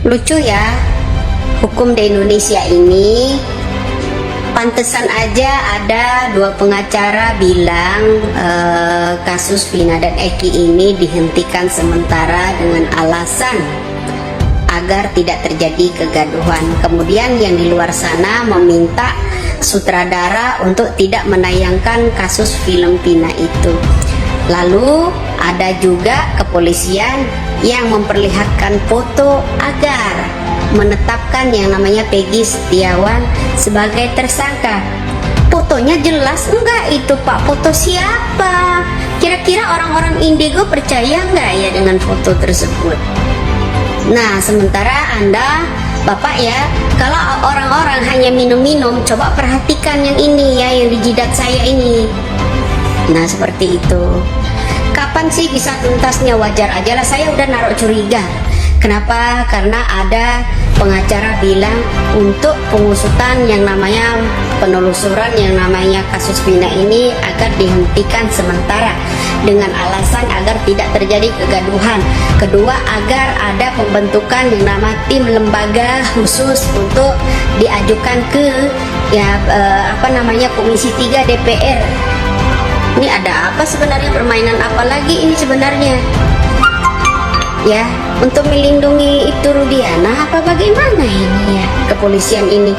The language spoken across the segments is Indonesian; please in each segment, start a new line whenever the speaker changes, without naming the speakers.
Lucu ya, hukum di Indonesia ini. Pantesan aja ada dua pengacara bilang kasus Vina dan Eki ini dihentikan sementara dengan alasan agar tidak terjadi kegaduhan. Kemudian yang di luar sana meminta sutradara untuk tidak menayangkan kasus film Vina itu. Lalu ada juga kepolisian yang memperlihatkan foto agar menetapkan yang namanya Peggy Setiawan sebagai tersangka. Fotonya jelas enggak itu Pak? Foto siapa? Kira-kira orang-orang Indigo percaya enggak ya dengan foto tersebut? Nah, sementara Anda, Bapak ya, kalau orang-orang hanya minum-minum, coba perhatikan yang ini ya, yang di jidat saya ini. Nah, seperti itu. Kapan sih bisa tuntasnya? Wajar aja lah, saya udah naruh curiga. Kenapa? Karena ada pengacara bilang untuk pengusutan yang namanya penelusuran yang namanya kasus Vina ini agar dihentikan sementara dengan alasan agar tidak terjadi kegaduhan. Kedua, agar ada pembentukan yang nama tim lembaga khusus untuk diajukan ke Komisi 3 DPR. Ini ada apa sebenarnya, permainan apa lagi ini sebenarnya? Ya, untuk melindungi Ibtu Rudiana apa bagaimana ini ya kepolisian ini?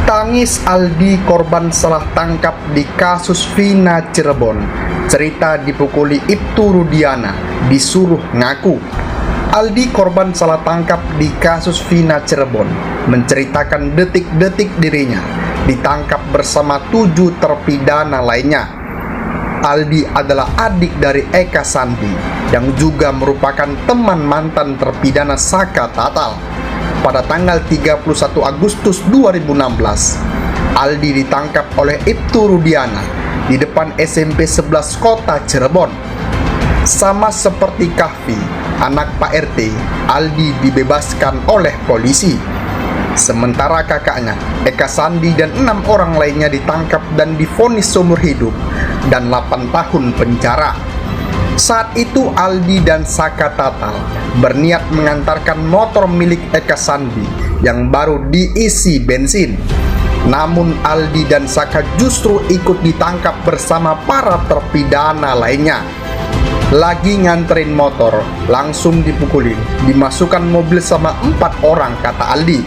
Tangis Aldi korban salah tangkap di kasus Vina Cirebon. Cerita dipukuli Ibtu Rudiana, disuruh ngaku. Aldi korban salah tangkap di kasus Vina Cirebon menceritakan detik-detik dirinya ditangkap bersama 7 terpidana lainnya. Aldi adalah adik dari Eka Sandi yang juga merupakan teman mantan terpidana Saka Tatal. Pada tanggal 31 Agustus 2016, Aldi ditangkap oleh Ibtu Rudiana di depan SMP 11 Kota Cirebon. Sama seperti Kahfi, anak Pak RT, Aldi dibebaskan oleh polisi. Sementara kakaknya, Eka Sandi dan 6 orang lainnya ditangkap dan divonis seumur hidup dan 8 tahun penjara. Saat itu Aldi dan Saka Tatal berniat mengantarkan motor milik Eka Sandi yang baru diisi bensin. Namun Aldi dan Saka justru ikut ditangkap bersama para terpidana lainnya. Lagi nganterin motor, langsung dipukulin, dimasukkan mobil sama 4 orang, kata Aldi.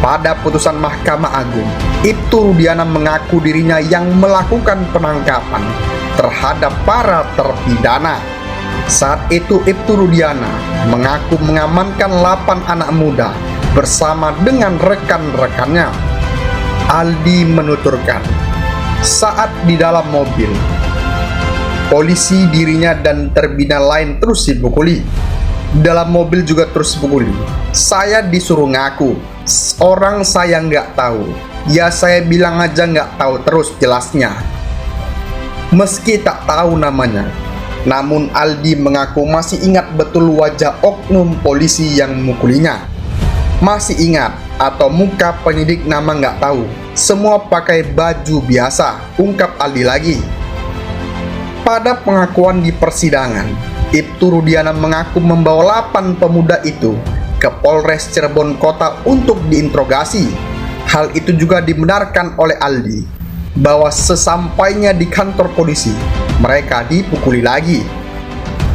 Pada putusan Mahkamah Agung, Ibtu Rudiana mengaku dirinya yang melakukan penangkapan terhadap para terpidana. Saat itu Ibtu Rudiana mengaku mengamankan 8 anak muda bersama dengan rekan-rekannya. Aldi menuturkan, saat di dalam mobil, polisi dirinya dan terpidana lain terus dipukuli. Dalam mobil juga terus dipukuli. Saya disuruh ngaku, orang saya nggak tahu. Ya saya bilang aja nggak tahu terus jelasnya. Meski tak tahu namanya, namun Aldi mengaku masih ingat betul wajah oknum polisi yang memukulinya. Masih ingat atau muka penyidik nama nggak tahu. Semua pakai baju biasa, ungkap Aldi lagi. Pada pengakuan di persidangan, Ibtu Rudiana mengaku membawa 8 pemuda itu ke Polres Cirebon Kota untuk diinterogasi. Hal itu juga dibenarkan oleh Aldi, bahwa sesampainya di kantor polisi, mereka dipukuli lagi.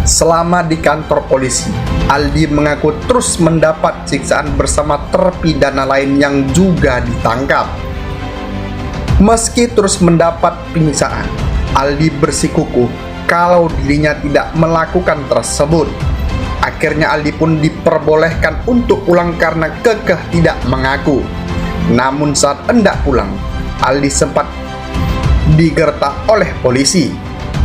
Selama di kantor polisi, Aldi mengaku terus mendapat siksaan bersama terpidana lain yang juga ditangkap. Meski terus mendapat penyiksaan, Aldi bersikukuh kalau dirinya tidak melakukan tersebut. Akhirnya Aldi pun diperbolehkan untuk pulang karena kekeh tidak mengaku. Namun saat hendak pulang, Aldi sempat digertak oleh polisi.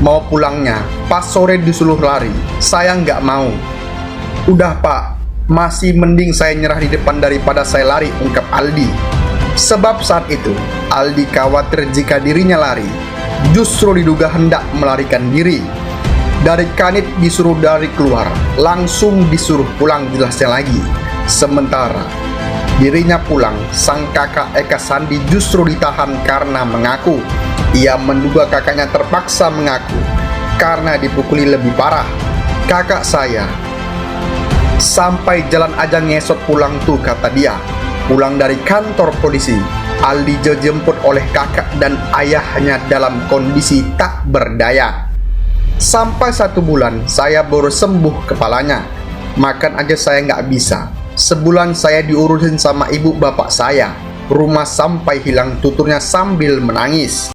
Mau pulangnya, pas sore disuruh lari. Saya nggak mau. Udah Pak, masih mending saya nyerah di depan daripada saya lari, ungkap Aldi. Sebab saat itu, Aldi khawatir jika dirinya lari, justru diduga hendak melarikan diri. Dari kanit disuruh dari keluar, langsung disuruh pulang jelasnya lagi. Sementara Dirinya pulang, sang kakak Eka Sandi justru ditahan karena mengaku ia menduga kakaknya terpaksa mengaku karena dipukuli lebih parah. Kakak saya sampai jalan aja ngesot pulang tuh, kata dia. Pulang dari kantor polisi, Aldi dijemput oleh kakak dan ayahnya dalam kondisi tak berdaya. Sampai 1 bulan saya baru sembuh kepalanya. Makan aja saya nggak bisa. Sebulan saya diurusin sama ibu bapak saya. Rumah sampai hilang tuturnya sambil menangis.